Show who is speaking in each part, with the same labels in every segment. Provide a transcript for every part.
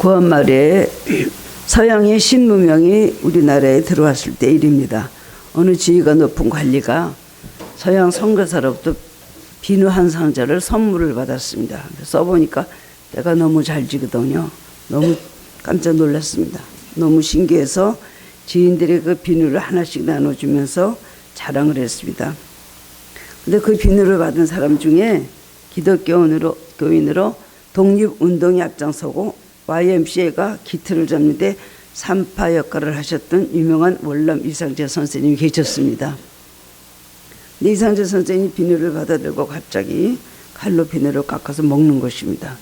Speaker 1: 구한말에 서양의 신무명이 우리나라에 들어왔을 때 일입니다. 어느 지위가 높은 관리가 서양 선교사로부터 비누 한 상자를 선물을 받았습니다. 써보니까 때가 너무 잘 지거든요. 너무 깜짝 놀랐습니다. 너무 신기해서 지인들이 그 비누를 하나씩 나눠주면서 자랑을 했습니다. 근데 그 비누를 받은 사람 중에 기독교인으로 독립운동에 앞장서고 YMCA가 기틀을 잡는데 산파 역할을 하셨던 유명한 월남 이상재 선생님이 계셨습니다. 근데 이상재 선생님이 비누를 받아들고 갑자기 칼로 비누를 깎아서 먹는 것입니다.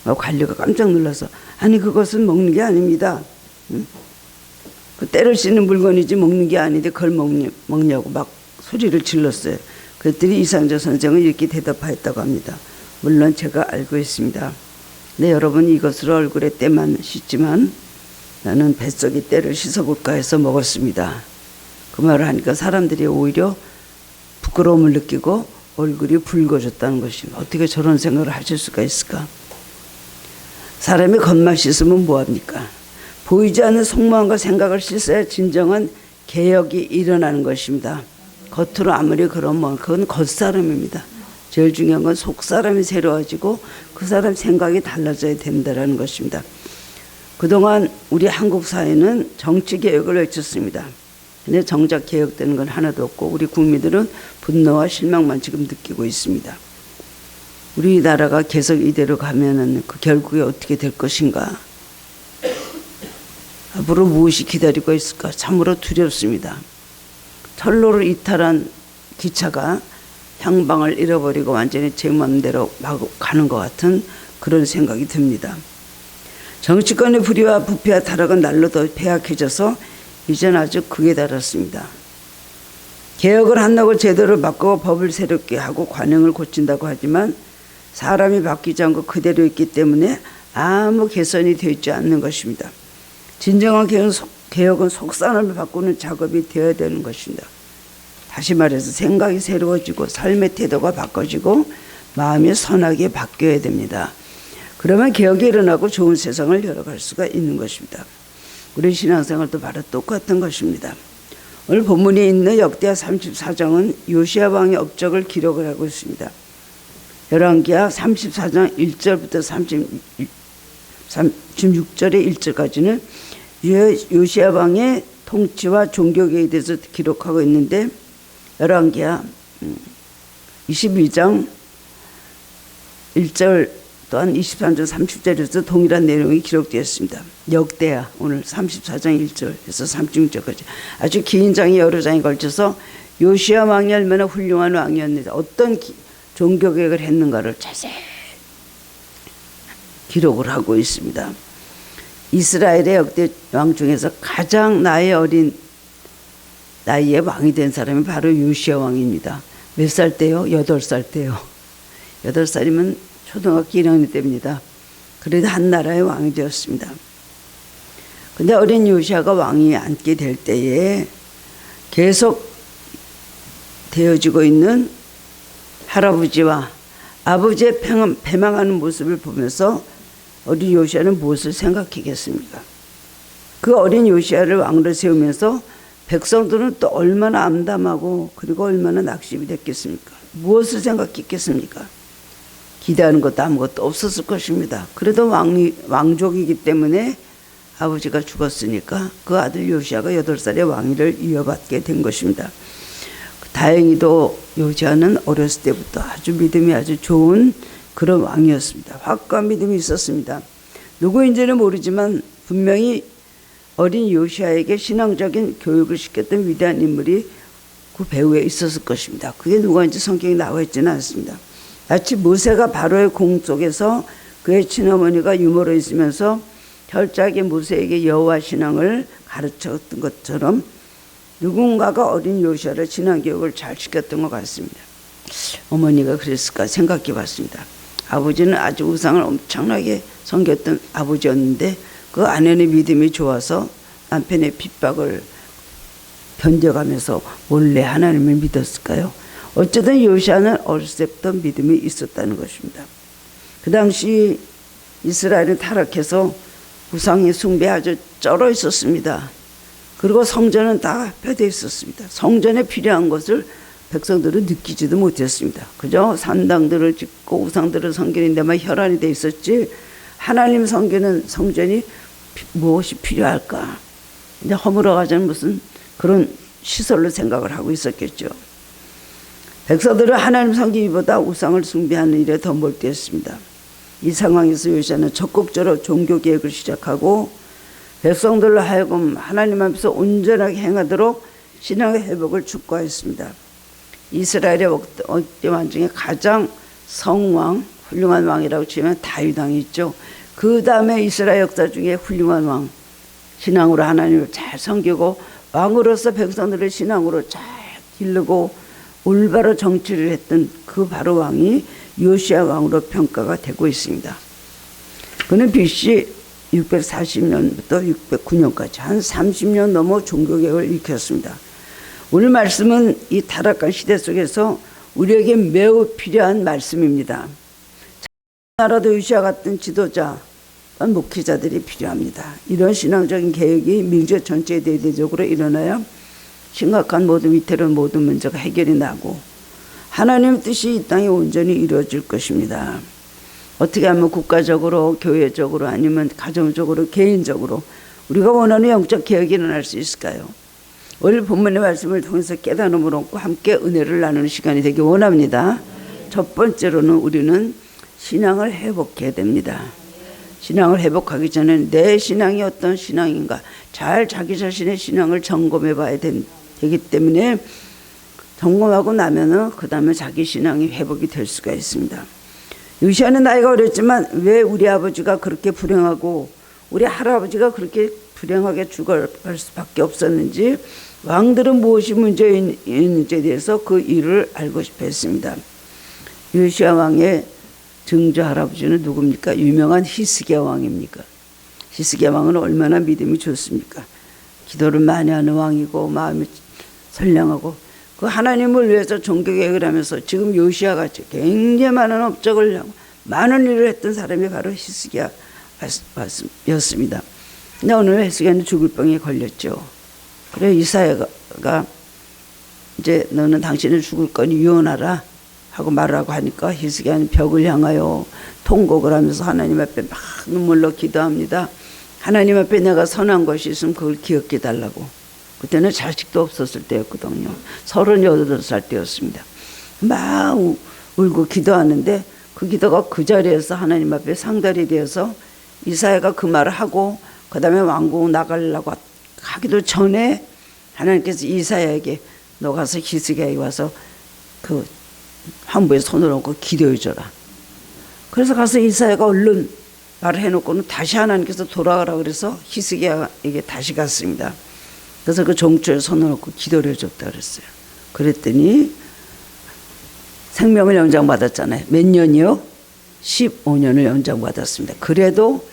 Speaker 1: 관리가 깜짝 놀라서 아니 그것은 먹는 게 아닙니다. 그 때를 씻는 물건이지 먹는 게 아닌데 그걸 먹냐고 막 소리를 질렀어요. 그랬더니 이상재 선생은 이렇게 대답하였다고 합니다. 물론 제가 알고 있습니다. 네, 여러분 이것으로 얼굴에 때만 씻지만 나는 뱃속에 때를 씻어볼까 해서 먹었습니다. 그 말을 하니까 사람들이 오히려 부끄러움을 느끼고 얼굴이 붉어졌다는 것입니다. 어떻게 저런 생각을 하실 수가 있을까? 사람이 겉만 씻으면 뭐합니까? 보이지 않는 속마음과 생각을 씻어야 진정한 개혁이 일어나는 것입니다. 겉으로 아무리 그러면 그건 겉사람입니다. 제일 중요한 건 속사람이 새로워지고 그 사람 생각이 달라져야 된다는 것입니다. 그동안 우리 한국 사회는 정치개혁을 외쳤습니다. 근데 정작 개혁되는 건 하나도 없고 우리 국민들은 분노와 실망만 지금 느끼고 있습니다. 우리나라가 계속 이대로 가면은 그 결국에 어떻게 될 것인가? 앞으로 무엇이 기다리고 있을까? 참으로 두렵습니다. 철로를 이탈한 기차가 향방을 잃어버리고 완전히 제 마음대로 막 가는 것 같은 그런 생각이 듭니다. 정치권의 불의와 부패와 타락은 날로 더 배악해져서 이젠 아주 극에 달했습니다. 개혁을 한다고 제도를 바꾸고 법을 새롭게 하고 관행을 고친다고 하지만 사람이 바뀌지 않고 그대로 있기 때문에 아무 개선이 되지 않는 것입니다. 진정한 개혁은 속사람을 바꾸는 작업이 되어야 되는 것입니다. 다시 말해서 생각이 새로워지고 삶의 태도가 바꿔지고 마음이 선하게 바뀌어야 됩니다. 그러면 개혁이 일어나고 좋은 세상을 열어갈 수가 있는 것입니다. 우리 신앙생활도 바로 똑같은 것입니다. 오늘 본문에 있는 역대하 34장은 요시야 왕의 업적을 기록을 하고 있습니다. 열왕기하 34장 1절부터 36절의 1절까지는 요시야 왕의 통치와 종교개혁에 대해서 기록하고 있는데 열왕기하 22장 1절 또한 23절 30절에서 동일한 내용이 기록되었습니다. 역대하 오늘 34장 1절에서 36절까지 아주 긴 장이 여러 장에 걸쳐서 요시야 왕이 얼마나 훌륭한 왕이었는지 어떤 종교개혁을 했는가를 자세히 기록을 하고 있습니다. 이스라엘의 역대 왕 중에서 가장 나이 어린 나이에 왕이 된 사람이 바로 요시야 왕입니다. 몇 살 때요? 8살 때요. 8살이면 초등학교 1학년 때입니다. 그래도 한 나라의 왕이 되었습니다. 근데 어린 요시야가 왕이 앉게 될 때에 계속 되어지고 있는 할아버지와 아버지의 패망하는 모습을 보면서 어린 요시야는 무엇을 생각하겠습니까? 그 어린 요시야를 왕으로 세우면서 백성들은 또 얼마나 암담하고 그리고 얼마나 낙심이 됐겠습니까? 무엇을 생각했겠습니까? 기대하는 것도 아무것도 없었을 것입니다. 그래도 왕족이기 때문에 아버지가 죽었으니까 그 아들 요시야가 8살의 왕위를 이어받게 된 것입니다. 다행히도 요시야는 어렸을 때부터 아주 믿음이 아주 좋은 그런 왕이었습니다. 확고한 믿음이 있었습니다. 누구인지는 모르지만 분명히 어린 요시야에게 신앙적인 교육을 시켰던 위대한 인물이 그 배후에 있었을 것입니다. 그게 누구인지 성경에 나와 있지는 않습니다. 마치 모세가 바로의 공 속에서 그의 친어머니가 유모로 있으면서 철저하게 모세에게 여호와 신앙을 가르쳤던 것처럼 누군가가 어린 요시야를 신앙교육을 잘 시켰던 것 같습니다. 어머니가 그랬을까 생각해 봤습니다. 아버지는 아주 우상을 엄청나게 섬겼던 아버지였는데 그 아내는 믿음이 좋아서 남편의 핍박을 견뎌가면서 몰래 하나님을 믿었을까요? 어쨌든 요시야는 어렸을 때부터 믿음이 있었다는 것입니다. 그 당시 이스라엘은 타락해서 우상의 숭배에 아주 쩔어 있었습니다. 그리고 성전은 다 폐되어 있었습니다. 성전에 필요한 것을 백성들은 느끼지도 못했습니다. 그저 산당들을 짓고 우상들을 섬기는 데만 혈안이 돼 있었지 하나님 섬기는 성전이 무엇이 필요할까? 이제 허물어가자는 무슨 그런 시설로 생각을 하고 있었겠죠. 백성들은 하나님 섬기기보다 우상을 숭배하는 일에 더 몰두했습니다. 이 상황에서 요시아는 적극적으로 종교 개혁을 시작하고 백성들로 하여금 하나님 앞에서 온전하게 행하도록 신앙의 회복을 촉구하였습니다. 이스라엘의 억대 왕 중에 가장 성왕, 훌륭한 왕이라고 치면 다윗 왕이 있죠. 그 다음에 이스라엘 역사 중에 훌륭한 왕, 신앙으로 하나님을 잘 섬기고 왕으로서 백성들을 신앙으로 잘 기르고 올바로 정치를 했던 그 바로 왕이 요시아 왕으로 평가가 되고 있습니다. 그는 BC 640년부터 609년까지 한 30년 넘어 종교개혁을 일으켰습니다. 오늘 말씀은 이 타락한 시대 속에서 우리에게 매우 필요한 말씀입니다. 나라도 요시아 같은 지도자, 목회자들이 필요합니다. 이런 신앙적인 개혁이 민족 전체에 대대적으로 일어나야 심각한 모든 위태로운 모든 문제가 해결이 나고 하나님의 뜻이 이 땅에 온전히 이루어질 것입니다. 어떻게 하면 국가적으로, 교회적으로, 아니면 가정적으로, 개인적으로 우리가 원하는 영적 개혁이 일어날 수 있을까요? 오늘 본문의 말씀을 통해서 깨달음을 얻고 함께 은혜를 나누는 시간이 되기 원합니다. 첫 번째로는 우리는 신앙을 회복해야 됩니다. 신앙을 회복하기 전에 내 신앙이 어떤 신앙인가 잘 자기 자신의 신앙을 점검해 봐야 되기 때문에 점검하고 나면은 그 다음에 자기 신앙이 회복이 될 수가 있습니다. 요시아는 나이가 어렸지만 왜 우리 아버지가 그렇게 불행하고 우리 할아버지가 그렇게 불행하게 죽어갈 수밖에 없었는지 왕들은 무엇이 문제인지에 대해서 그 일을 알고 싶어 했습니다. 요시아 왕의 증조 할아버지는 누굽니까? 유명한 히스기야 왕입니까? 히스기야 왕은 얼마나 믿음이 좋습니까? 기도를 많이 하는 왕이고 마음이 선량하고 그 하나님을 위해서 종교개혁을 하면서 지금 요시아 같이 굉장히 많은 업적을 하고 많은 일을 했던 사람이 바로 히스기야였습니다. 근데 오늘 히스기야는 죽을 병에 걸렸죠. 그래 이사야가 이제 너는 당신은 죽을 거니 유언하라 하고 말하고 하니까 히스기야는 벽을 향하여 통곡을 하면서 하나님 앞에 막 눈물로 기도합니다. 하나님 앞에 내가 선한 것이 있으면 그걸 기억해 달라고. 그때는 자식도 없었을 때였거든요. 38살 때였습니다. 막 울고 기도하는데 그 기도가 그 자리에서 하나님 앞에 상달이 되어서 이사야가 그 말을 하고 그 다음에 왕궁 나가려고 하기도 전에 하나님께서 이사야에게 너 가서 히스기야에 와서 그 환부에 손을 얹고 기도해 줘라. 그래서 가서 이사야가 얼른 말을 해놓고는 다시 하나님께서 돌아가라 그래서 히스기야에게 다시 갔습니다. 그래서 그 종초에 손을 얹고 기도를 해줬다 그랬어요. 그랬더니 생명을 연장받았잖아요. 몇 년이요? 15년을 연장받았습니다. 그래도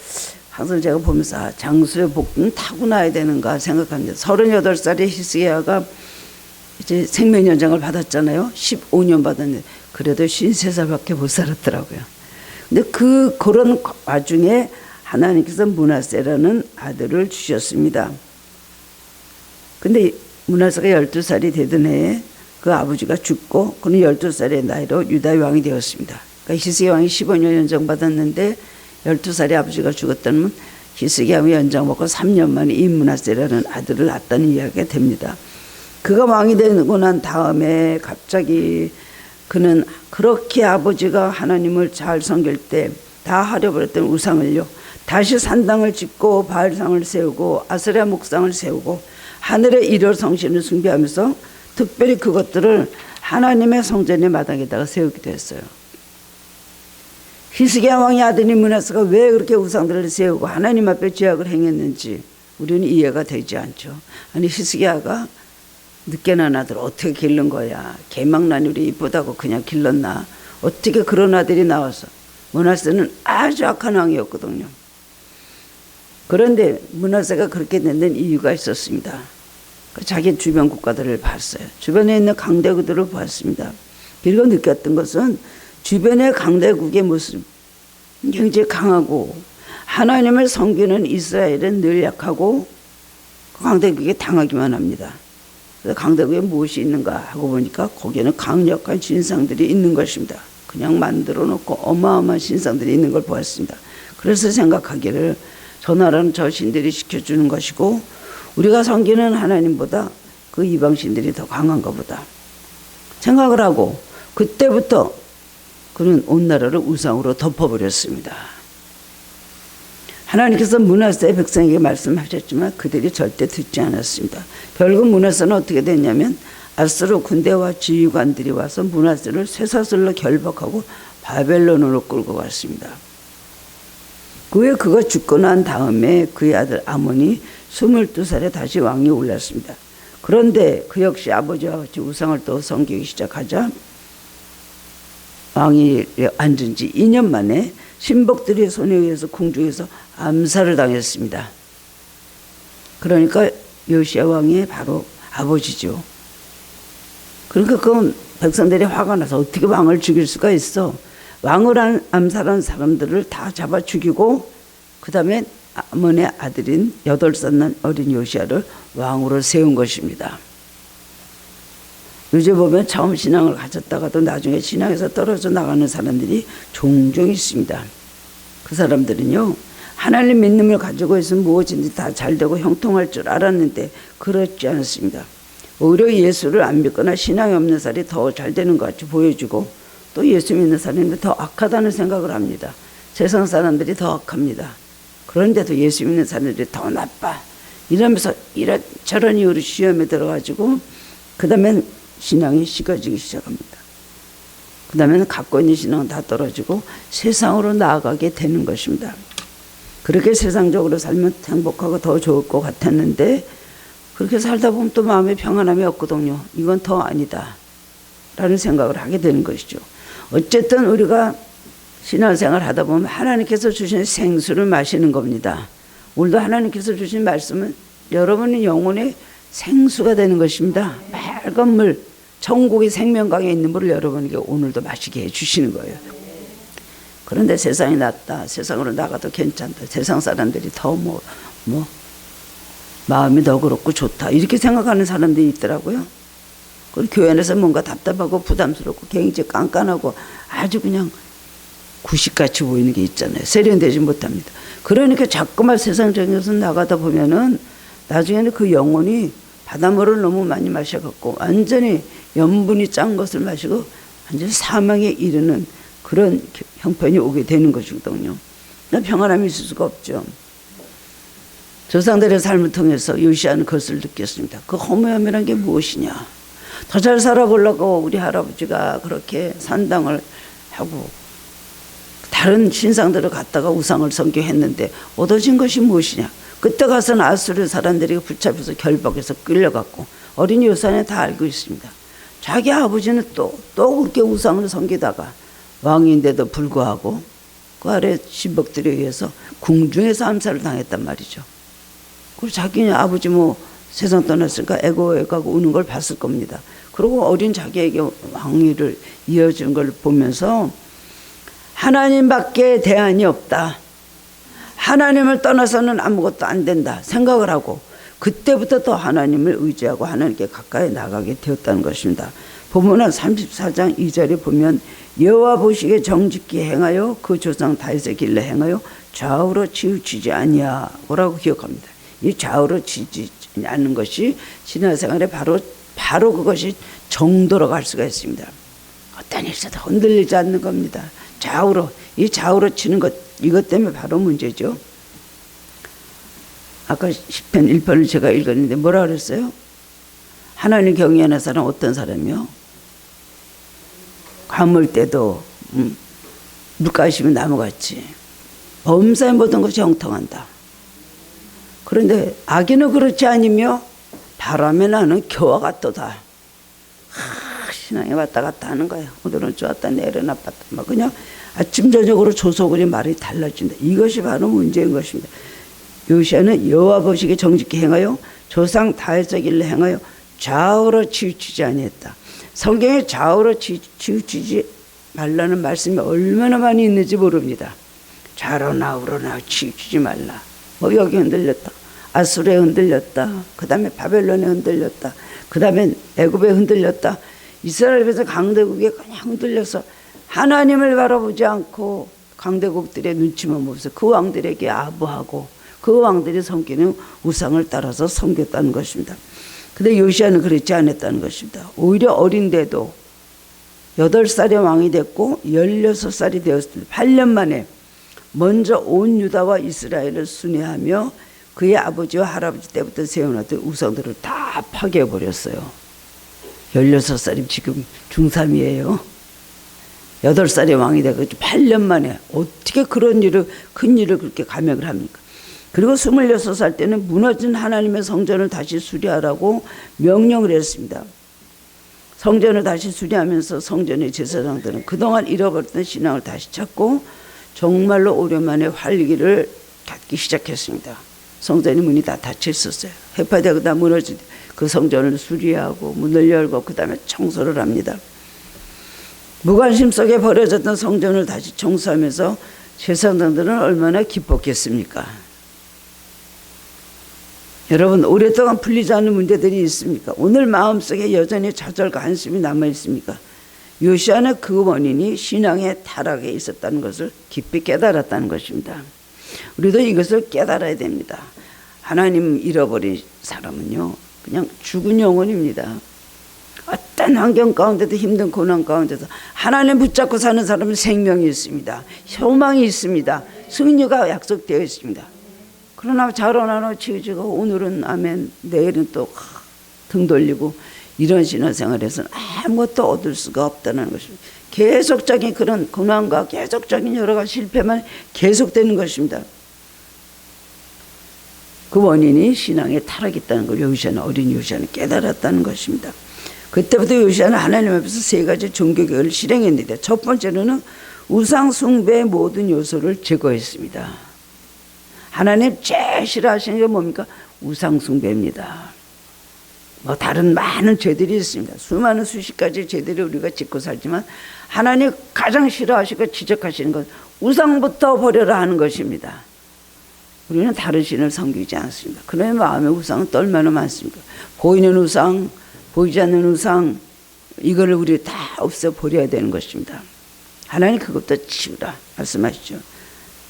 Speaker 1: 항상 제가 보면서 장수의 복은 타고나야 되는가 생각합니다. 38살에 히스기야가 이제 생명 연장을 받았잖아요. 15년 받았는데 그래도 53살밖에 못 살았더라고요. 근데 그런 와중에 하나님께서 므낫세라는 아들을 주셨습니다. 근데 므낫세가 12살이 되던 해에 그 아버지가 죽고 그는 12살의 나이로 유다의 왕이 되었습니다. 그러니까 히스기야 왕이 15년 연장받았는데 12살에 아버지가 죽었다면 히스기야 왕이 연장받고 3년 만에 이 므낫세라는 아들을 낳았다는 이야기가 됩니다. 그가 왕이 되고 난 다음에 갑자기 그는 그렇게 아버지가 하나님을 잘 섬길 때 다 하려버렸던 우상을요 다시 산당을 짓고 바알상을 세우고 아세라 목상을 세우고 하늘의 일월 성신을 숭배하면서 특별히 그것들을 하나님의 성전의 마당에다가 세우기도 했어요. 히스기야 왕의 아들인 므낫세가 왜 그렇게 우상들을 세우고 하나님 앞에 죄악을 행했는지 우리는 이해가 되지 않죠. 아니 히스기야가 늦게 난 아들 어떻게 기른 거야. 개망나니 이쁘다고 그냥 길렀나. 어떻게 그런 아들이 나와서. 므낫세는 아주 악한 왕이었거든요. 그런데 므낫세가 그렇게 된 데는 이유가 있었습니다. 자기 주변 국가들을 봤어요. 주변에 있는 강대국들을 보았습니다. 그리고 느꼈던 것은 주변의 강대국의 모습 굉장히 강하고 하나님을 섬기는 이스라엘은 늘 약하고 강대국에 당하기만 합니다. 그래서 강대국에 무엇이 있는가 하고 보니까 거기에는 강력한 신상들이 있는 것입니다. 그냥 만들어 놓고 어마어마한 신상들이 있는 걸 보았습니다. 그래서 생각하기를 저 나라는 저 신들이 지켜주는 것이고 우리가 섬기는 하나님보다 그 이방신들이 더 강한가 보다 생각을 하고 그때부터 그는 온 나라를 우상으로 덮어버렸습니다. 하나님께서 므낫세의 백성에게 말씀하셨지만 그들이 절대 듣지 않았습니다. 결국 므낫세는 어떻게 됐냐면 아수르 군대와 지휘관들이 와서 므낫세를 쇠사슬로 결박하고 바벨론으로 끌고 갔습니다. 그 후에 그가 죽고 난 다음에 그의 아들 아몬이 22살에 다시 왕이 올랐습니다. 그런데 그 역시 아버지와 같이 우상을 또 섬기기 시작하자 왕이 앉은 지 2년 만에 신복들의 손에 의해서 궁중에서 암살을 당했습니다. 그러니까 요시야 왕이 바로 아버지죠. 그러니까 그 백성들이 화가 나서 어떻게 왕을 죽일 수가 있어. 왕을 암살한 사람들을 다 잡아 죽이고 그 다음에 아몬의 아들인 8살 난 어린 요시야를 왕으로 세운 것입니다. 요즘 보면 처음 신앙을 가졌다가도 나중에 신앙에서 떨어져 나가는 사람들이 종종 있습니다. 그 사람들은요 하나님 믿음을 가지고 있으면 무엇인지 다 잘되고 형통할 줄 알았는데 그렇지 않습니다. 오히려 예수를 안 믿거나 신앙이 없는 사람이 더 잘되는 것 같이 보여주고 또 예수 믿는 사람이 더 악하다는 생각을 합니다. 세상 사람들이 더 악합니다. 그런데도 예수 믿는 사람들이 더 나빠 이러면서 이런저런 이유로 시험에 들어가지고 그 다음엔 신앙이 식어지기 시작합니다. 그 다음에는 갖고 있는 신앙은 다 떨어지고 세상으로 나아가게 되는 것입니다. 그렇게 세상적으로 살면 행복하고 더 좋을 것 같았는데 그렇게 살다 보면 또 마음에 평안함이 없거든요. 이건 더 아니다 라는 생각을 하게 되는 것이죠. 어쨌든 우리가 신앙생활 하다 보면 하나님께서 주신 생수를 마시는 겁니다. 오늘도 하나님께서 주신 말씀은 여러분의 영혼의 생수가 되는 것입니다. 맑은 물, 천국의 생명강에 있는 물을 여러분에게 오늘도 마시게 해주시는 거예요. 그런데 세상이 낫다, 세상으로 나가도 괜찮다, 세상 사람들이 더 마음이 더 그렇고 좋다 이렇게 생각하는 사람들이 있더라고요. 그리고 교회 안에서 뭔가 답답하고 부담스럽고 굉장히 깐깐하고 아주 그냥 구식같이 보이는 게 있잖아요. 세련되지 못합니다. 그러니까 자꾸만 세상적인 것은 나가다 보면은 나중에는 그 영혼이 바닷물을 너무 많이 마셔갖고 완전히 염분이 짠 것을 마시고 완전히 사망에 이르는 그런 형편이 오게 되는 것이거든요. 평안함이 있을 수가 없죠. 조상들의 삶을 통해서 요시야는 그것을 느꼈습니다. 그 허무함이란 게 무엇이냐. 더 잘 살아보려고 우리 할아버지가 그렇게 산당을 하고 다른 신상들을 갖다가 우상을 섬겨했는데 얻어진 것이 무엇이냐. 그때 가서는 아수르 사람들이 붙잡혀서 결박해서 끌려갔고 어린 요산에 다 알고 있습니다. 자기 아버지는 또 그렇게 우상을 섬기다가 왕인데도 불구하고 그 아래 신복들에 의해서 궁중에서 암살을 당했단 말이죠. 그리고 자기 아버지 세상 떠났으니까 애고애고하고 우는 걸 봤을 겁니다. 그리고 어린 자기에게 왕위를 이어준 걸 보면서 하나님밖에 대안이 없다. 하나님을 떠나서는 아무것도 안 된다 생각을 하고 그때부터 더 하나님을 의지하고 하나님께 가까이 나가게 되었다는 것입니다. 보면은 34장 2절에 보면 여호와 보시기에 정직히 행하여 그 조상 다윗의 길로 행하여 좌우로 치우치지 아니하고라고 기억합니다. 이 좌우로 치지 않는 것이 신앙생활에 바로 그것이 정도로 갈 수가 있습니다. 어떤 일에서도 흔들리지 않는 겁니다. 이 좌우로 치는 것 이것 때문에 바로 문제죠. 아까 10편 1편을 제가 읽었는데 뭐라 그랬어요? 하나님 경외하는 사람은 어떤 사람이요? 가물 때도 물가시면 나무같이 범사의 모든 것이 형통한다. 그런데 악인은 그렇지 않으며 바람에 나는 겨와 같도다. 신앙이 왔다 갔다 하는 거예요. 오늘은 좋았다 내일은 나빴다. 그냥 아침 저녁으로 조속으로 말이 달라진다. 이것이 바로 문제인 것입니다. 요시야는 여호와 보시기에 정직히 행하여 조상 다윗의 길로 행하여 좌우로 치우치지 아니했다. 성경에 좌우로 치우치지 말라는 말씀이 얼마나 많이 있는지 모릅니다. 좌로나 우로나 치우치지 말라. 뭐 여기 흔들렸다. 아수르에 흔들렸다. 그 다음에 바벨론에 흔들렸다. 그 다음에 애굽에 흔들렸다. 이스라엘에서 강대국에 그냥 흔들려서 하나님을 바라보지 않고 강대국들의 눈치만 보면서 그 왕들에게 아부하고 그 왕들이 섬기는 우상을 따라서 섬겼다는 것입니다. 근데 요시아는 그렇지 않았다는 것입니다. 오히려 어린데도 8살의 왕이 됐고 16살이 되었습니다. 8년 만에 먼저 온 유다와 이스라엘을 순회하며 그의 아버지와 할아버지 때부터 세워놨던 우상들을 다 파괴해버렸어요. 16살이 지금 중3이에요. 8살의 왕이 되고 8년 만에 어떻게 그런 일을, 큰 일을 그렇게 감행을 합니까? 그리고 26살 때는 무너진 하나님의 성전을 다시 수리하라고 명령을 했습니다. 성전을 다시 수리하면서 성전의 제사장들은 그동안 잃어버렸던 신앙을 다시 찾고 정말로 오랜만에 활기를 갖기 시작했습니다. 성전의 문이 다 닫혀 있었어요. 해파대가 다 무너진 그 성전을 수리하고 문을 열고 그 다음에 청소를 합니다. 무관심 속에 버려졌던 성전을 다시 청소하면서 제사장들은 얼마나 기뻤겠습니까? 여러분, 오랫동안 풀리지 않는 문제들이 있습니까? 오늘 마음속에 여전히 좌절과 한심이 남아있습니까? 요시아는 그 원인이 신앙의 타락에 있었다는 것을 깊이 깨달았다는 것입니다. 우리도 이것을 깨달아야 됩니다. 하나님 잃어버린 사람은요, 그냥 죽은 영혼입니다. 어떤 환경 가운데도 힘든 고난 가운데도 하나님 붙잡고 사는 사람은 생명이 있습니다. 소망이 있습니다. 승리가 약속되어 있습니다. 그러나 자로나노 치우치고 오늘은 아멘, 내일은 또 등 돌리고 이런 신앙생활에서는 아무것도 얻을 수가 없다는 것입니다. 계속적인 그런 고난과 계속적인 여러 가지 실패만 계속되는 것입니다. 그 원인이 신앙의 타락이 있다는 걸 요시아는, 어린 요시아는 깨달았다는 것입니다. 그때부터 요시아는 하나님 앞에서 3가지 종교개혁을 실행했는데, 첫 번째로는 우상 숭배의 모든 요소를 제거했습니다. 하나님 제일 싫어하시는 게 뭡니까? 우상 숭배입니다. 뭐 다른 많은 죄들이 있습니다. 수많은 수십 가지 죄들을 우리가 짓고 살지만 하나님 가장 싫어하시고 지적하시는 건 우상부터 버려라 하는 것입니다. 우리는 다른 신을 섬기지 않습니다. 그런 마음의 우상은 또 얼마나 많습니까? 보이는 우상, 보이지 않는 우상, 이거를 우리 다 없애버려야 되는 것입니다. 하나님 그것도 치우라 말씀하시죠.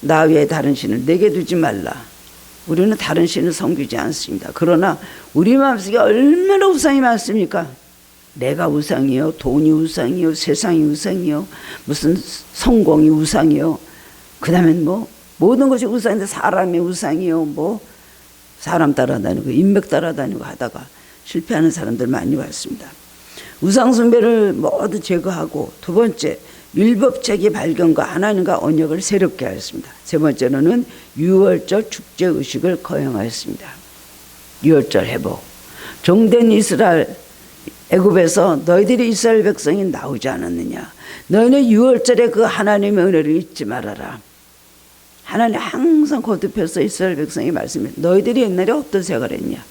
Speaker 1: 나 외에 다른 신을 내게 두지 말라. 우리는 다른 신을 섬기지 않습니다. 그러나 우리 마음속에 얼마나 우상이 많습니까? 내가 우상이요, 돈이 우상이요, 세상이 우상이요, 무슨 성공이 우상이요, 그 다음엔 뭐 모든 것이 우상인데 사람의 우상이요, 뭐 사람 따라다니고 인맥 따라다니고 하다가 실패하는 사람들 많이 봤습니다. 우상 숭배를 모두 제거하고, 두 번째, 율법책의 발견과 하나님과 언약을 새롭게 하였습니다. 세 번째로는 유월절 축제 의식을 거행하였습니다. 유월절 회복. 종된 이스라엘 애굽에서 너희들이 이스라엘 백성이 나오지 않았느냐. 너희는 유월절에 그 하나님의 은혜를 잊지 말아라. 하나님 항상 거듭해서 이스라엘 백성이 말씀해, 너희들이 옛날에 어떤 생활을 했냐.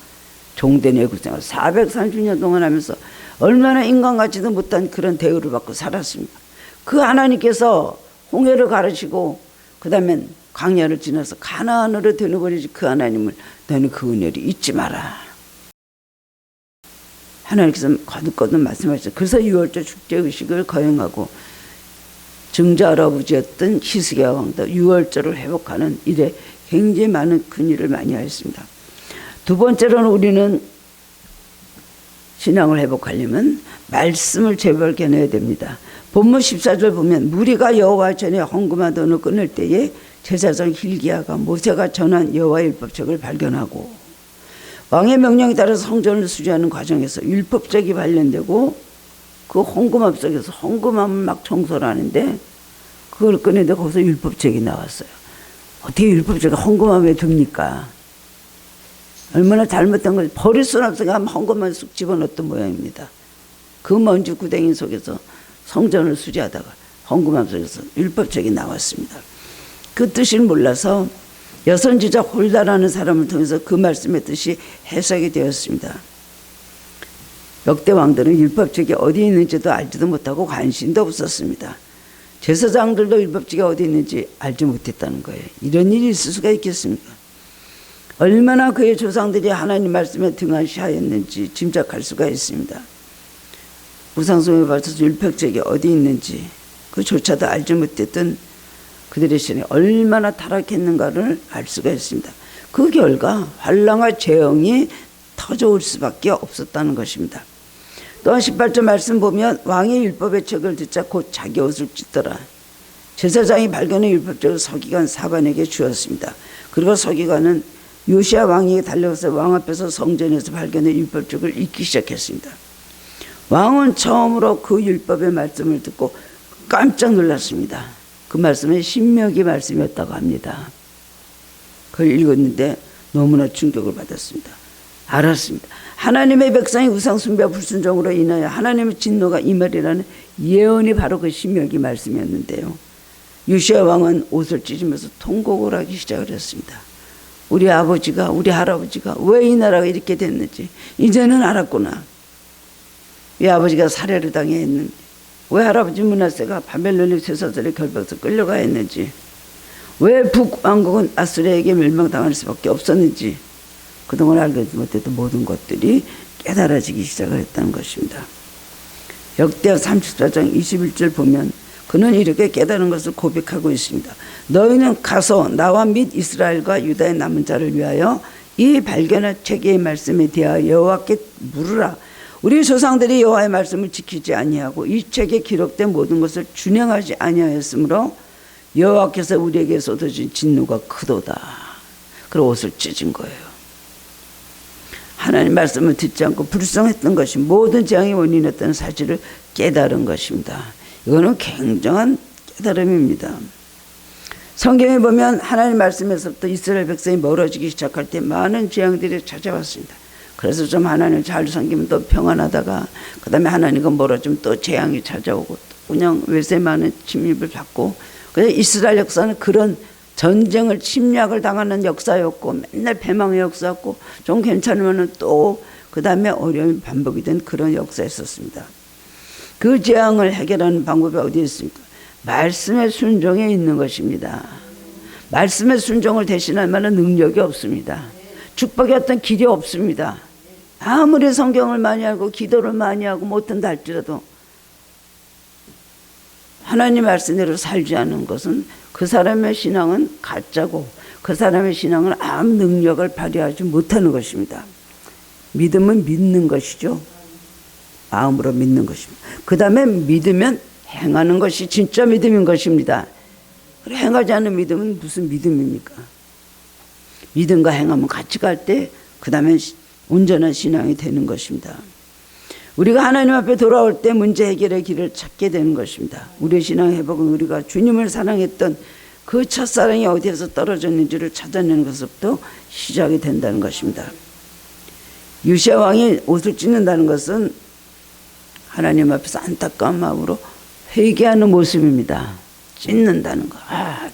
Speaker 1: 종된 애굽 생활 430년 동안 하면서 얼마나 인간같지도 못한 그런 대우를 받고 살았습니까? 그 하나님께서 홍해를 가르치고 그 다음에 광야를 지나서 가나안으로 데려버리지 그 하나님을 너는 그 은혜를 잊지 마라. 하나님께서 거듭거듭 말씀하셨어요. 그래서 유월절 축제 의식을 거행하고 증자 할아버지였던 히스기야 왕도 유월절을 회복하는 일에 굉장히 많은 큰 일을 많이 하였습니다. 두 번째로는 우리는 신앙을 회복하려면 말씀을 재발견해야 됩니다. 본문 14절 보면 무리가 여호와 전에 헌금한 돈을 끊을 때에 제사장 hil기야가 모세가 전한 여호와의 율법책을 발견하고, 왕의 명령에 따라 성전을 수리하는 과정에서 율법책이 발견되고 그 헌금함 속에서 헌금함을 막 청소를 하는데 그걸 꺼내는데 거기서 율법책이 나왔어요. 어떻게 율법책을 헌금함에 둡니까? 얼마나 잘못된 걸 버릴 수는 없으니까 헌금함에 쑥 집어넣었던 모양입니다. 그 먼지 구덩이 속에서 성전을 수리하다가 헌금함 속에서 율법책이 나왔습니다. 그 뜻을 몰라서 여선지자 홀다라는 사람을 통해서 그 말씀의 뜻이 해석이 되었습니다. 역대 왕들은 율법책이 어디 있는지도 알지도 못하고 관심도 없었습니다. 제사장들도 율법지가 어디 있는지 알지 못했다는 거예요. 이런 일이 있을 수가 있겠습니까? 얼마나 그의 조상들이 하나님 말씀에 등한시하였는지 짐작할 수가 있습니다. 우상숭배에 바쳐서 율법책이 어디 있는지 그조차도 알지 못했던 그들의 신이 얼마나 타락했는가를 알 수가 있습니다. 그 결과 환난과 재앙이 터져올 수밖에 없었다는 것입니다. 또한 18절 말씀 보면 왕이 율법의 책을 듣자 곧 자기 옷을 찢더라. 제사장이 발견한 율법책을 서기관 사반에게 주었습니다. 그리고 서기관은 요시야 왕에게 달려가서 왕 앞에서 성전에서 발견한 율법책을 읽기 시작했습니다. 왕은 처음으로 그 율법의 말씀을 듣고 깜짝 놀랐습니다. 그 말씀은 신명기 말씀이었다고 합니다. 그걸 읽었는데 너무나 충격을 받았습니다. 알았습니다. 하나님의 백성이 우상숭배와 불순종으로 인하여 하나님의 진노가 임하리라는 예언이 바로 그 신명기 말씀이었는데요. 요시야 왕은 옷을 찢으면서 통곡을 하기 시작을 했습니다. 우리 아버지가 우리 할아버지가 왜 이 나라가 이렇게 됐는지 이제는 알았구나. 왜 아버지가 살해를 당했는지, 왜 할아버지 므낫세가 바벨론의 쇠사슬에 결박해서 끌려가 했는지, 왜 북왕국은 아수르에게 멸망당할 수밖에 없었는지, 그동안 알지 못했던 모든 것들이 깨달아지기 시작을 했다는 것입니다. 역대하 34장 21절 보면 그는 이렇게 깨달은 것을 고백하고 있습니다. 너희는 가서 나와 및 이스라엘과 유다의 남은 자를 위하여 이 발견한 책의 말씀에 대하여 여호와께 물으라. 우리 조상들이 여호와의 말씀을 지키지 아니하고 이 책에 기록된 모든 것을 준행하지 아니하였으므로 여호와께서 우리에게 쏟아진 진노가 크도다. 그리고 옷을 찢은 거예요. 하나님 말씀을 듣지 않고 불성했던 것이 모든 재앙의 원인이었다는 사실을 깨달은 것입니다. 이거는 굉장한 깨달음입니다. 성경에 보면 하나님 말씀에서부터 이스라엘 백성이 멀어지기 시작할 때 많은 재앙들이 찾아왔습니다. 그래서 좀 하나님을 잘 섬기면 또 평안하다가 그 다음에 하나님과 멀어지면 또 재앙이 찾아오고 또 그냥 외세 많은 침입을 받고, 그래서 이스라엘 역사는 그런 전쟁을 침략을 당하는 역사였고 맨날 패망의 역사였고 좀 괜찮으면 또 그 다음에 어려움이 반복이 된 그런 역사였었습니다. 그 재앙을 해결하는 방법이 어디에 있습니까? 말씀의 순종에 있는 것입니다. 말씀의 순종을 대신할 만한 능력이 없습니다. 축복의 어떤 길이 없습니다. 아무리 성경을 많이 알고 기도를 많이 하고 못한다 할지라도 하나님 말씀대로 살지 않는 것은 그 사람의 신앙은 가짜고 그 사람의 신앙은 아무 능력을 발휘하지 못하는 것입니다. 믿음은 믿는 것이죠. 마음으로 믿는 것입니다. 그 다음에 믿으면 행하는 것이 진짜 믿음인 것입니다. 행하지 않는 믿음은 무슨 믿음입니까? 믿음과 행함은 같이 갈 때 그 다음에 온전한 신앙이 되는 것입니다. 우리가 하나님 앞에 돌아올 때 문제 해결의 길을 찾게 되는 것입니다. 우리의 신앙 회복은 우리가 주님을 사랑했던 그 첫사랑이 어디에서 떨어졌는지를 찾아내는 것부터 시작이 된다는 것입니다. 요시야 왕이 옷을 찢는다는 것은 하나님 앞에서 안타까운 마음으로 회개하는 모습입니다. 찢는다는 거.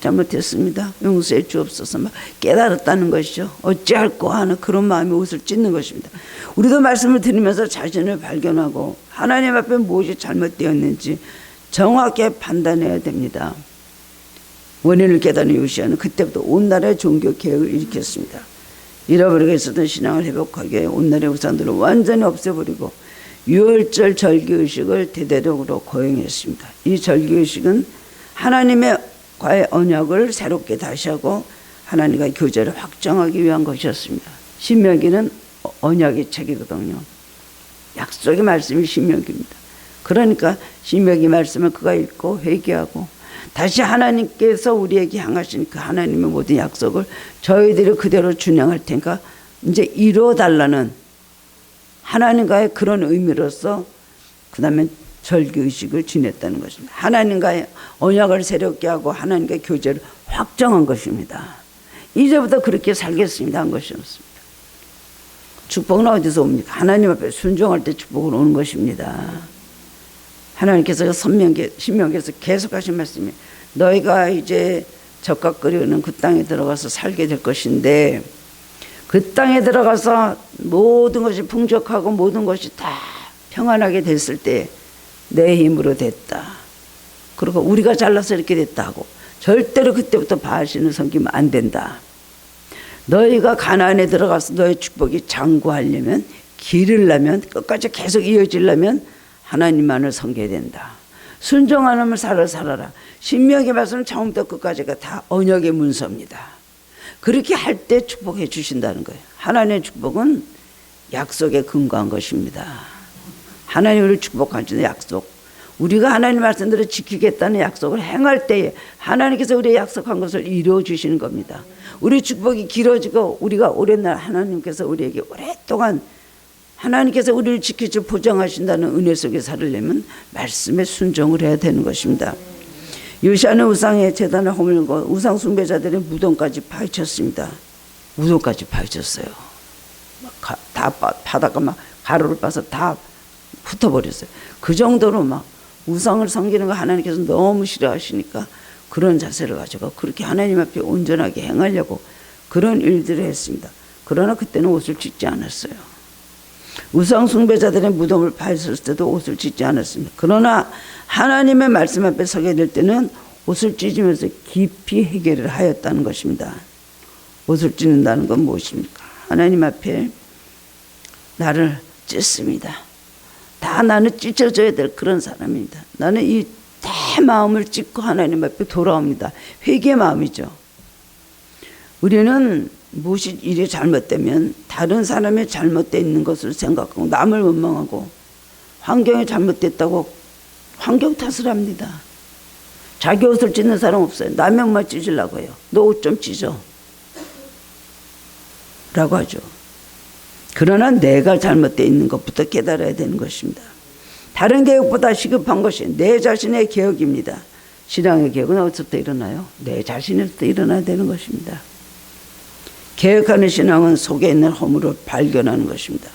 Speaker 1: 잘못했습니다. 용서해 주옵소서. 막 깨달았다는 것이죠. 어찌할꼬 하는 그런 마음이 옷을 찢는 것입니다. 우리도 말씀을 들으면서 자신을 발견하고 하나님 앞에 무엇이 잘못되었는지 정확하게 판단해야 됩니다. 원인을 깨달은 요시야는 그때부터 온 나라의 종교 개혁을 일으켰습니다. 잃어버리고 있었던 신앙을 회복하기 위해 온 나라의 우상들을 완전히 없애버리고 유월절 절기의식을 대대적으로 거행했습니다. 이 절기의식은 하나님의 과의 언약을 새롭게 다시 하고 하나님과의 교제를 확정하기 위한 것이었습니다. 신명기는 언약의 책이거든요. 약속의 말씀이 신명기입니다. 그러니까 신명기 말씀을 그가 읽고 회개하고 다시 하나님께서 우리에게 향하신 그 하나님의 모든 약속을 저희들이 그대로 준행할 테니까 이제 이루어달라는 하나님과의 그런 의미로서 그 다음에 절기의식을 지냈다는 것입니다. 하나님과의 언약을 새롭게 하고 하나님과의 교제를 확정한 것입니다. 이제부터 그렇게 살겠습니다 한 것이 없습니다. 축복은 어디서 옵니까? 하나님 앞에 순종할 때 축복은 오는 것입니다. 하나님께서 신명기에서 계속 하신 말씀이 너희가 이제 적각거리는 그 땅에 들어가서 살게 될 것인데 그 땅에 들어가서 모든 것이 풍족하고 모든 것이 다 평안하게 됐을 때 내 힘으로 됐다. 그리고 우리가 잘나서 이렇게 됐다 하고 절대로 그때부터 바알신을 섬기면 안 된다. 너희가 가나안에 들어가서 너의 축복이 장구하려면 기르려면 끝까지 계속 이어지려면 하나님만을 섬겨야 된다. 순종하는 삶을 살아라. 신명기 말씀 처음부터 끝까지가 다 언약의 문서입니다. 그렇게 할 때 축복해 주신다는 거예요. 하나님의 축복은 약속에 근거한 것입니다. 하나님 우리를 축복하시는 약속, 우리가 하나님 말씀대로 지키겠다는 약속을 행할 때에 하나님께서 우리의 약속한 것을 이루어 주시는 겁니다. 우리 축복이 길어지고 우리가 오랜날 하나님께서 우리에게 오랫동안 하나님께서 우리를 지키시고 보장하신다는 은혜 속에 살으려면 말씀에 순종을 해야 되는 것입니다. 요시아는 우상의 제단을 허물고 우상 숭배자들의 무덤까지 파헤쳤습니다. 무덤까지 파헤쳤어요. 다 바다가 막 가루를 빠서 다 흩어버렸어요. 그 정도로 막 우상을 섬기는 거 하나님께서 너무 싫어하시니까 그런 자세를 가지고 그렇게 하나님 앞에 온전하게 행하려고 그런 일들을 했습니다. 그러나 그때는 옷을 찢지 않았어요. 우상 숭배자들의 무덤을 파헤쳤을 때도 옷을 찢지 않았습니다. 그러나 하나님의 말씀 앞에 서게 될 때는 옷을 찢으면서 깊이 해결을 하였다는 것입니다. 옷을 찢는다는 건 무엇입니까? 하나님 앞에 나를 찢습니다. 다 나는 찢어져야 될 그런 사람입니다. 나는 이 내 마음을 찢고 하나님 앞에 돌아옵니다. 회개의 마음이죠. 우리는 무엇이 일이 잘못되면 다른 사람의 잘못되어 있는 것을 생각하고 남을 원망하고 환경이 잘못됐다고 환경 탓을 합니다. 자기 옷을 찢는 사람 없어요. 남의 옷만 찢으려고 해요. 너 옷 좀 찢어 라고 하죠. 그러나 내가 잘못되어 있는 것부터 깨달아야 되는 것입니다. 다른 개혁보다 시급한 것이 내 자신의 개혁입니다. 신앙의 개혁은 어디서부터 일어나요? 내 자신에서부터 일어나야 되는 것입니다. 개혁하는 신앙은 속에 있는 허물을 발견하는 것입니다.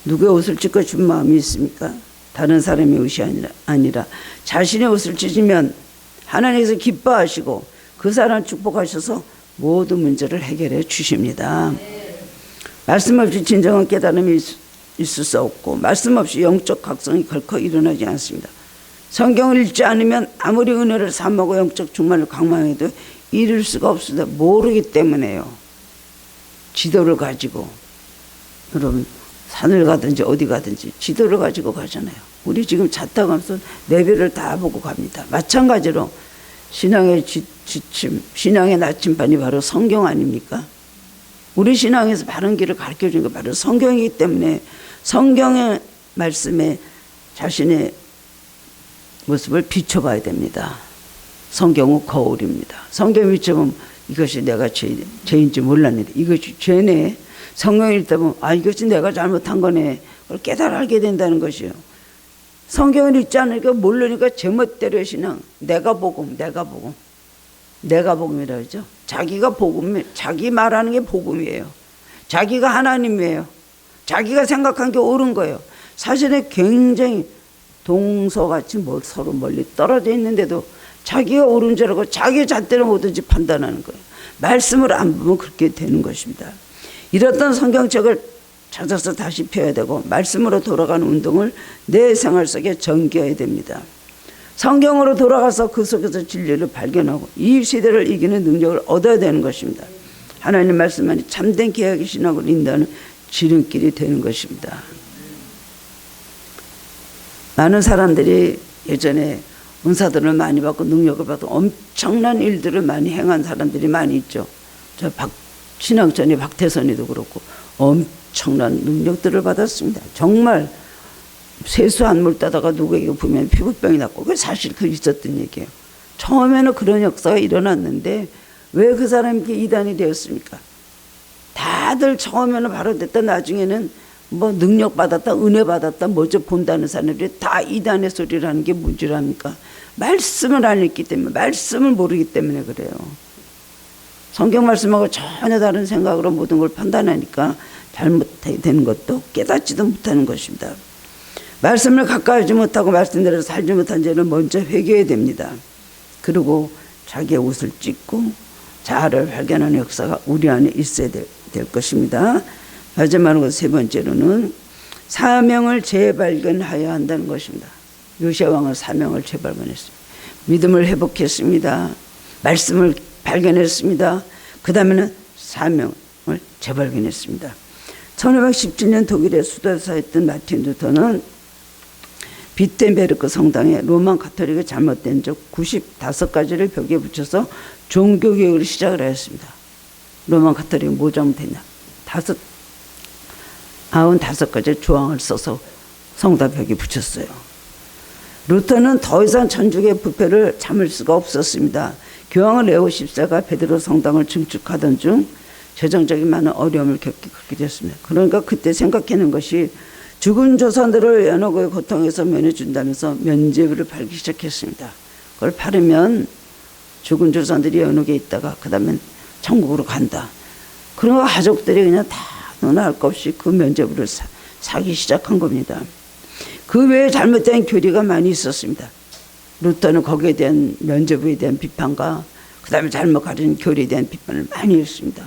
Speaker 1: 누구의 옷을 찢고 준 마음이 있습니까? 다른 사람의 옷이 아니라 자신의 옷을 찢으면 하나님께서 기뻐하시고 그 사람을 축복하셔서 모든 문제를 해결해 주십니다. 말씀 없이 진정한 깨달음이 있을 수 없고 말씀 없이 영적 각성이 결코 일어나지 않습니다. 성경을 읽지 않으면 아무리 은혜를 삼하고 영적 충만을 강망해도 이룰 수가 없습니다. 모르기 때문에요. 지도를 가지고 여러분 산을 가든지 어디 가든지 지도를 가지고 가잖아요. 우리 지금 차 타고 가면서 내비를 다 보고 갑니다. 마찬가지로 신앙의 지침, 신앙의 나침반이 바로 성경 아닙니까? 우리 신앙에서 바른 길을 가르쳐 주는 게 바로 성경이기 때문에 성경의 말씀에 자신의 모습을 비춰봐야 됩니다. 성경은 거울입니다. 성경을 비춰보면 이것이 내가 죄인지 몰랐는데 이것이 죄네. 성경을 읽다 보면 이것이 내가 잘못한 거네. 그걸 깨달게 된다는 것이요. 성경을 읽지 않으니까 모르니까 제멋대로의 신앙. 내가 복음이라 하죠. 자기가 복음, 자기 말하는 게 복음이에요. 자기가 하나님이에요. 자기가 생각한 게 옳은 거예요. 사실은 굉장히 동서같이 서로 멀리 떨어져 있는데도 자기가 옳은 줄 알고 자기 잣대로 뭐든지 판단하는 거예요. 말씀을 안 보면 그렇게 되는 것입니다. 이렇던 성경책을 찾아서 다시 펴야 되고 말씀으로 돌아가는 운동을 내 생활 속에 전개해야 됩니다. 성경으로 돌아가서 그 속에서 진리를 발견하고 이 시대를 이기는 능력을 얻어야 되는 것입니다. 하나님 말씀만이 참된 개혁의 신학을 인도하는 지름길이 되는 것입니다. 많은 사람들이 예전에 은사들을 많이 받고 능력을 받고 엄청난 일들을 많이 행한 사람들이 많이 있죠. 신앙전이 박태선이도 그렇고 엄청난 능력들을 받았습니다. 정말 세수한 물 따다가 누구에게 보면 피부병이 났고 그게 사실 그 있었던 얘기예요. 처음에는 그런 역사가 일어났는데 왜 그 사람이 이단이 되었습니까? 다들 처음에는 바로 됐다 나중에는 뭐 능력 받았다 은혜 받았다 먼저 본다는 사람들이 다 이단의 소리라는 게 뭔 줄 압니까? 말씀을 안 읽기 때문에 말씀을 모르기 때문에 그래요. 성경 말씀하고 전혀 다른 생각으로 모든 걸 판단하니까 잘못되는 것도 깨닫지도 못하는 것입니다. 말씀을 가까이 하지 못하고 말씀대로 살지 못한 죄를 먼저 회개해야 됩니다. 그리고 자기의 옷을 찢고 자아를 발견하는 역사가 우리 안에 있어야 될 것입니다. 마지막으로 세 번째로는 사명을 재발견하여야 한다는 것입니다. 요시아 왕은 사명을 재발견했습니다. 믿음을 회복했습니다. 말씀을 발견했습니다. 그 다음에는 사명을 재발견했습니다. 1517년 독일의 수도사였던 마틴 루터는 비텐베르크 성당에 로마 가톨릭의 잘못된 적 95가지를 벽에 붙여서 종교개혁을 시작을 하였습니다. 로마 가톨릭이 뭐 잘못했냐? 95가지 조항을 써서 성당 벽에 붙였어요. 루터는 더 이상 천주교의 부패를 참을 수가 없었습니다. 교황 레오 14가 베드로 성당을 증축하던 중 재정적인 많은 어려움을 겪게 됐습니다. 그러니까 그때 생각하는 것이 죽은 조상들을 연옥의 고통에서 면해준다면서 면죄부를 팔기 시작했습니다. 그걸 팔으면 죽은 조상들이 연옥에 있다가 그 다음에 천국으로 간다. 그런 가족들이 그냥 다 너나 할 것 없이 그 면죄부를 사기 시작한 겁니다. 그 외에 잘못된 교리가 많이 있었습니다. 루터는 거기에 대한 면죄부에 대한 비판과 그 다음에 잘못 가진 교리에 대한 비판을 많이 했습니다.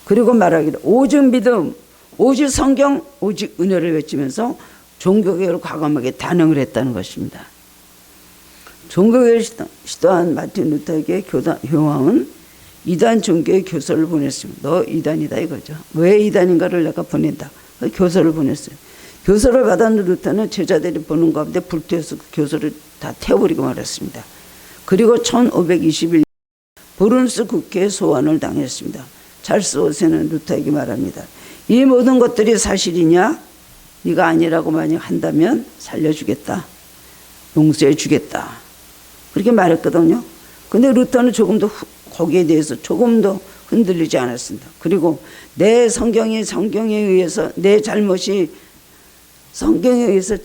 Speaker 1: 그리고 말하기를 오직 믿음, 오직 성경, 오직 은혜를 외치면서 종교개혁을 과감하게 단행을 했다는 것입니다. 종교개혁을 시도한 마틴 루터에게 교황은 이단 종교의 교서를 보냈습니다. 너 이단이다 이거죠. 왜 이단인가를 내가 보낸다. 교서를 보냈어요. 교서를 받은 루터는 제자들이 보는 가운데 불태워서 그 교서를 다 태워버리고 말았습니다. 그리고 1521년 브룬스 국회에 소환을 당했습니다. 찰스 5세는 루터에게 말합니다. 이 모든 것들이 사실이냐? 네가 아니라고 만약 한다면 살려주겠다. 용서해 주겠다. 그렇게 말했거든요. 근데 루터는 조금도 거기에 대해서 조금도 흔들리지 않았습니다. 그리고 내 성경에 의해서 내 잘못이 성경에 의해서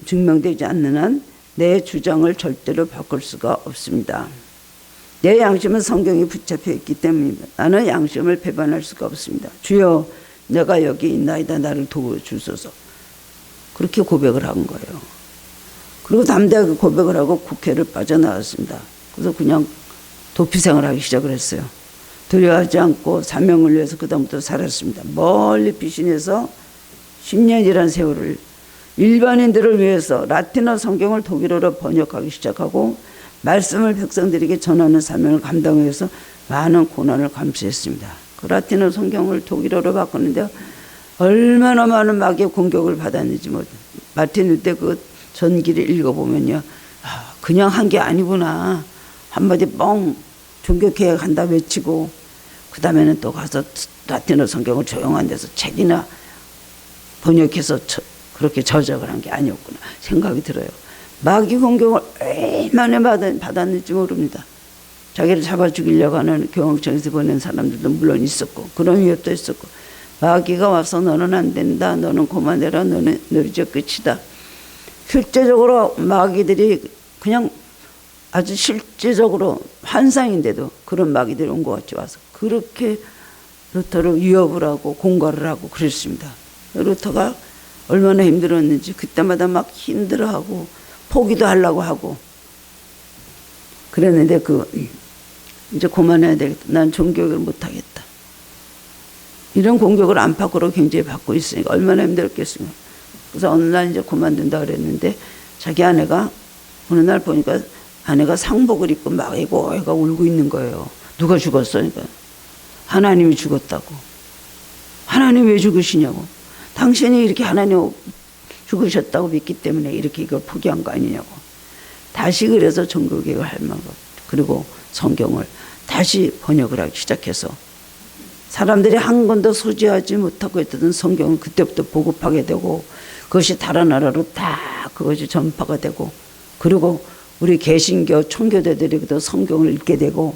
Speaker 1: 증명되지 않는 한 내 주장을 절대로 바꿀 수가 없습니다. 내 양심은 성경에 붙잡혀 있기 때문입니다. 나는 양심을 배반할 수가 없습니다. 주여 내가 여기 있나이다. 나를 도와주소서. 그렇게 고백을 한 거예요. 그리고 담대하게 고백을 하고 국회를 빠져나왔습니다. 그래서 그냥 도피생을 하기 시작을 했어요. 두려워하지 않고 사명을 위해서 그다음부터 살았습니다. 멀리 피신해서 10년이라는 세월을 일반인들을 위해서 라틴어 성경을 독일어로 번역하기 시작하고 말씀을 백성들에게 전하는 사명을 감당하기 위해서 많은 고난을 감수했습니다. 그 라틴어 성경을 독일어로 바꾸는데 얼마나 많은 마귀의 공격을 받았는지 마틴 루터 그 전기를 읽어보면요. 그냥 한 게 아니구나. 한마디 뻥 종교개혁한다 외치고 그 다음에는 또 가서 라틴어 성경을 조용한 데서 책이나 번역해서 그렇게 저작을 한 게 아니었구나 생각이 들어요. 마귀 공격을 얼마나 받았는지 모릅니다. 자기를 잡아 죽이려고 하는 교황청에서 보낸 사람들도 물론 있었고 그런 위협도 있었고 마귀가 와서 너는 안 된다. 너는 그만해라. 너는 이제 끝이다. 실제적으로 마귀들이 그냥 아주 실제적으로 환상인데도 그런 마귀들이 온 것 같이 와서 그렇게 루터를 위협을 하고 공갈을 하고 그랬습니다. 루터가 얼마나 힘들었는지 그때마다 막 힘들어하고 포기도 하려고 하고 그랬는데 이제 그만해야 되겠다. 난 종교를 못하겠다. 이런 공격을 안팎으로 굉장히 받고 있으니까 얼마나 힘들었겠습니까. 그래서 어느 날 이제 그만둔다 그랬는데 자기 아내가 어느 날 보니까 아내가 상복을 입고 막 애가 울고 있는 거예요. 누가 죽었어? 그러니까 하나님이 죽었다고. 하나님 왜 죽으시냐고. 당신이 이렇게 하나님 죽으셨다고 믿기 때문에 이렇게 이걸 포기한 거 아니냐고. 다시 그래서 종교개혁을 할 만큼 그리고 성경을 다시 번역을 하기 시작해서 사람들이 한 권도 소지하지 못하고 있던 성경은 그때부터 보급하게 되고 그것이 다른 나라로 다 그것이 전파가 되고 그리고 우리 개신교 총교대들이 그 성경을 읽게 되고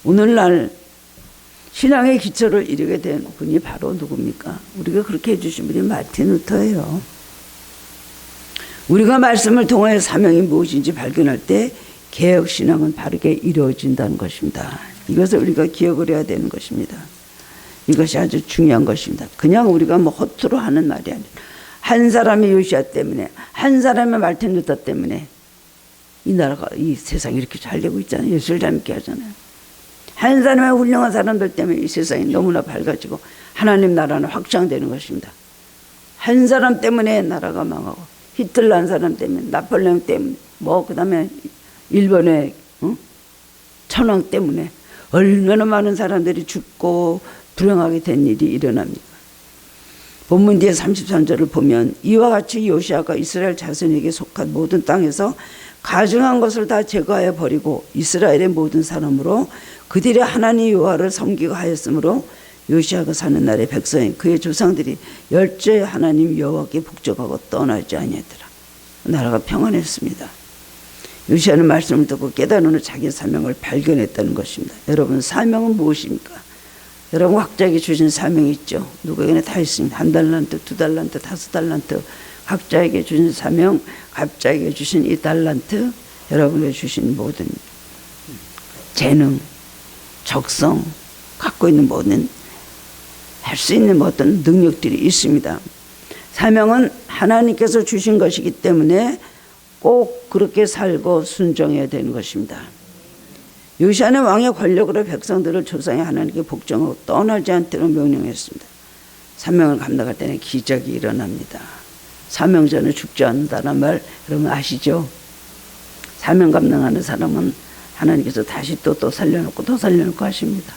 Speaker 1: 오늘날 신앙의 기초를 이루게 된 분이 바로 누굽니까? 우리가 그렇게 해주신 분이 마틴 루터예요. 우리가 말씀을 통해 사명이 무엇인지 발견할 때 개혁신앙은 바르게 이루어진다는 것입니다. 이것을 우리가 기억을 해야 되는 것입니다. 이것이 아주 중요한 것입니다. 그냥 우리가 뭐 허투루 하는 말이 아니라 한 사람의 요시아 때문에 한 사람의 마틴 루터 때문에 이 나라가 이 세상이 이렇게 잘 되고 있잖아요. 예수를 잘 믿게 하잖아요. 한 사람의 훌륭한 사람들 때문에 이 세상이 너무나 밝아지고 하나님 나라는 확장되는 것입니다. 한 사람 때문에 나라가 망하고 히틀러 한 사람 때문에 나폴레옹 때문에 그 다음에 일본의 천황 때문에 얼마나 많은 사람들이 죽고 불행하게 된 일이 일어납니까? 본문 뒤에 33절을 보면 이와 같이 요시아가 이스라엘 자손에게 속한 모든 땅에서 가증한 것을 다 제거하여 버리고 이스라엘의 모든 사람으로 그들의 하나님 여호와를 섬기고 하였으므로 요시아가 사는 날에 백성이 그의 조상들이 열조의 하나님 여호와께 복종하고 떠나지 아니하더라. 나라가 평안했습니다. 요시아는 말씀을 듣고 깨달은 후 자기 사명을 발견했다는 것입니다. 여러분, 사명은 무엇입니까? 여러분, 각자에게 주신 사명이 있죠. 누구에게나 다 있습니다. 1달란트, 2달란트, 5달란트. 각자에게 주신 사명, 각자에게 주신 2달란트, 여러분에게 주신 모든 재능, 적성, 갖고 있는 모든 할 수 있는 어떤 능력들이 있습니다. 사명은 하나님께서 주신 것이기 때문에 꼭 그렇게 살고 순종해야 되는 것입니다. 요시아는 왕의 권력으로 백성들을 조상의 하나님께 복종하고 떠나지 않도록 명령했습니다. 사명을 감당할 때는 기적이 일어납니다. 사명자는 죽지 않는다는 말 여러분 아시죠? 사명 감당하는 사람은 하나님께서 다시 또 살려놓고 또 살려놓고 하십니다.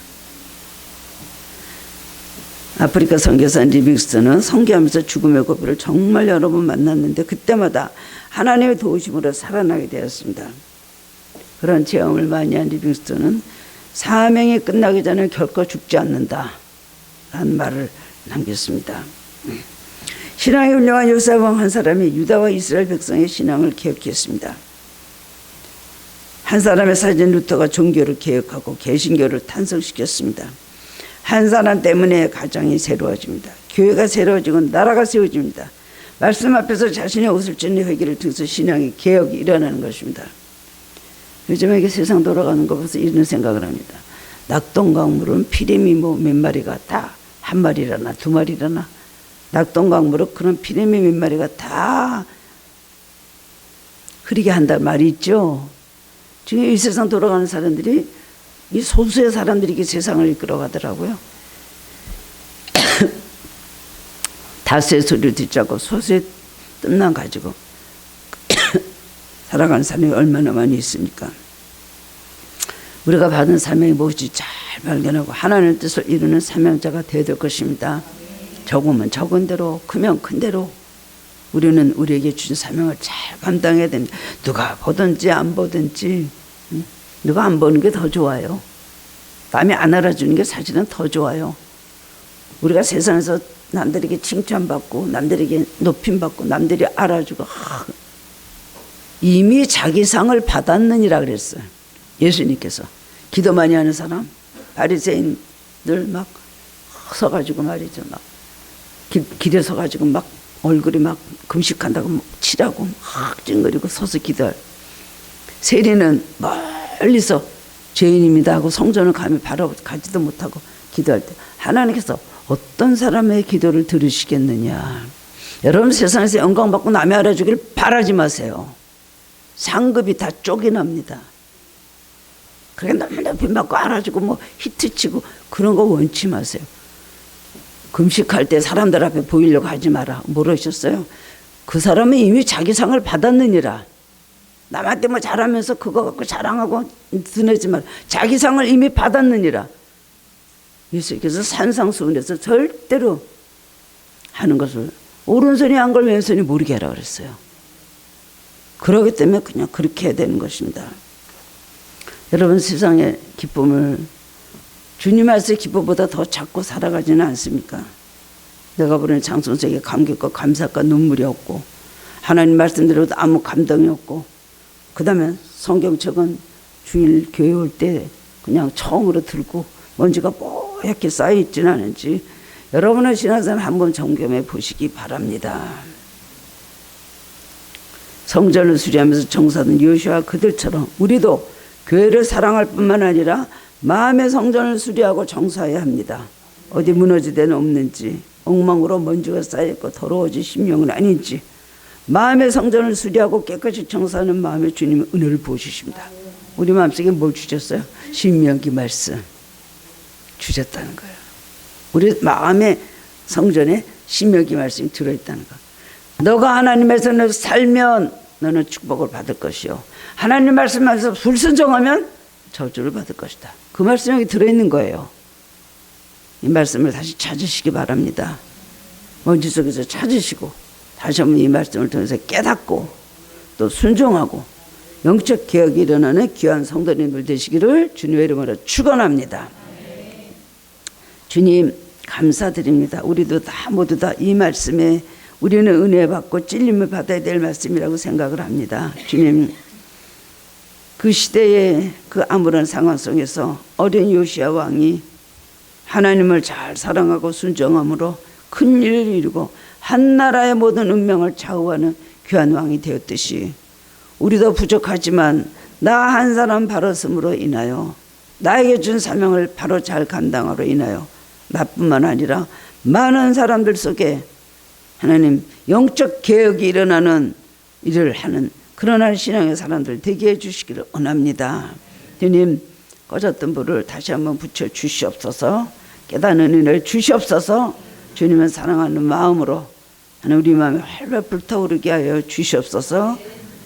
Speaker 1: 아프리카 선교사 리빙스턴은 선교하면서 죽음의 고비를 정말 여러 번 만났는데 그때마다 하나님의 도우심으로 살아나게 되었습니다. 그런 체험을 많이 한 리빙스턴은 사명이 끝나기 전에 결코 죽지 않는다 라는 말을 남겼습니다. 신앙이 훌륭한 요사왕 한 사람이 유다와 이스라엘 백성의 신앙을 개혁했습니다. 한 사람의 사진 루터가 종교를 개혁하고 개신교를 탄생시켰습니다. 한 사람 때문에 가정이 새로워집니다. 교회가 새로워지고 나라가 세워집니다. 말씀 앞에서 자신의 옷을 찢는 회개를 통해서 신앙의 개혁이 일어나는 것입니다. 요즘에 이게 세상 돌아가는 거 보면서 이런 생각을 합니다. 낙동강물은 피레미 몇 마리가 다 한 마리라나 두 마리라나 낙동강물은 그런 피레미 몇 마리가 다 흐리게 한다는 말이 있죠. 지금 이 세상 돌아가는 사람들이 이 소수의 사람들이 이 세상을 이끌어가더라고요. 다수의 소리를 듣지 않고 소수의 뜻만 가지고 살아가는 사람이 얼마나 많이 있습니까? 우리가 받은 사명이 무엇인지 잘 발견하고 하나님의 뜻을 이루는 사명자가 되어야 될 것입니다. 적으면 적은 대로, 크면 큰 대로 우리는 우리에게 주신 사명을 잘 감당해야 됩니다. 누가 보든지 안 보든지 누가 안 보는 게 더 좋아요. 남이 안 알아주는 게 사실은 더 좋아요. 우리가 세상에서 남들에게 칭찬받고 남들에게 높임받고 남들이 알아주고 이미 자기 상을 받았느니라 그랬어요. 예수님께서. 기도 많이 하는 사람 바리새인들 막 서가지고 말이죠. 막 길에 서가지고 막 얼굴이 막 금식한다고 막 치라고 막 찡그리고 서서 기도할. 세리는 멀리서 죄인입니다 하고 성전을 감히 바라가지도 못하고 기도할 때 하나님께서 어떤 사람의 기도를 들으시겠느냐. 여러분, 세상에서 영광받고 남이 알아주길 바라지 마세요. 상급이 다 쪼개납니다. 그렇게 너무 높이 받고 알아주고 뭐 히트치고 그런 거 원치 마세요. 금식할 때 사람들 앞에 보이려고 하지 마라. 모르셨어요? 그 사람은 이미 자기 상을 받았느니라. 남한테 뭐 잘하면서 그거 갖고 자랑하고 드내지 마라. 자기 상을 이미 받았느니라. 예수께서 산상수훈에서 절대로 하는 것을 오른손이 한 걸 왼손이 모르게 하라 그랬어요. 그러기 때문에 그냥 그렇게 해야 되는 것입니다. 여러분, 세상의 기쁨을 주님 말씀의 기쁨보다 더 찾고 살아가지는 않습니까? 내가 보는 장선생의 감격과 감사과 눈물이 없고 하나님 말씀대로도 아무 감동이 없고 그 다음에 성경책은 주일 교회 올 때 그냥 처음으로 들고 먼지가 뽀얗게 쌓여있지는 않은지 여러분의 신앙생활 한번 점검해 보시기 바랍니다. 성전을 수리하면서 정사된 요시아와 그들처럼 우리도 교회를 사랑할 뿐만 아니라 마음의 성전을 수리하고 정사해야 합니다. 어디 무너질 데는 없는지 엉망으로 먼지가 쌓여있고 더러워진 심령은 아닌지 마음의 성전을 수리하고 깨끗이 정사하는 마음의 주님의 은혜를 부어주십니다. 우리 마음속에 뭘 주셨어요? 신명기 말씀 주셨다는 거예요. 우리 마음의 성전에 신명기 말씀이 들어있다는 거. 너가 하나님의 손에서 살면 너는 축복을 받을 것이요 하나님 말씀에서 불순종하면 저주를 받을 것이다. 그 말씀이 여기 들어있는 거예요. 이 말씀을 다시 찾으시기 바랍니다. 먼지 속에서 찾으시고 다시 한번 이 말씀을 통해서 깨닫고 또 순종하고 영적 개혁이 일어나는 귀한 성도님들 되시기를 주님의 이름으로 축원합니다. 주님 감사드립니다. 우리도 다 모두 다 이 말씀에 우리는 은혜 받고 찔림을 받아야 될 말씀이라고 생각을 합니다. 주님 그 시대의 그 아무런 상황 속에서 어린 요시야 왕이 하나님을 잘 사랑하고 순종함으로 큰 일을 이루고 한 나라의 모든 운명을 좌우하는 귀한 왕이 되었듯이 우리도 부족하지만 나 한 사람 바로 섬으로 인하여 나에게 준 사명을 바로 잘 감당하로 인하여 나뿐만 아니라 많은 사람들 속에 하나님 영적 개혁이 일어나는 일을 하는 그러한 신앙의 사람들 되게 해주시기를 원합니다. 주님 꺼졌던 불을 다시 한번 붙여 주시옵소서. 깨닫는 은혜를 주시옵소서. 주님을 사랑하는 마음으로 하나님 우리 마음에 활발 불타오르게 하여 주시옵소서.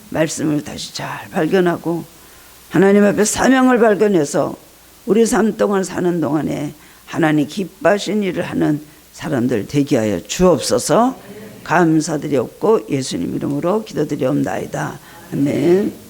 Speaker 1: 말씀을 다시 잘 발견하고 하나님 앞에 사명을 발견해서 우리 삶 동안 사는 동안에 하나님 기뻐하신 일을 하는 사람들 되게 하여 주옵소서. 감사드리옵고 예수님 이름으로 기도드리옵나이다. 아멘.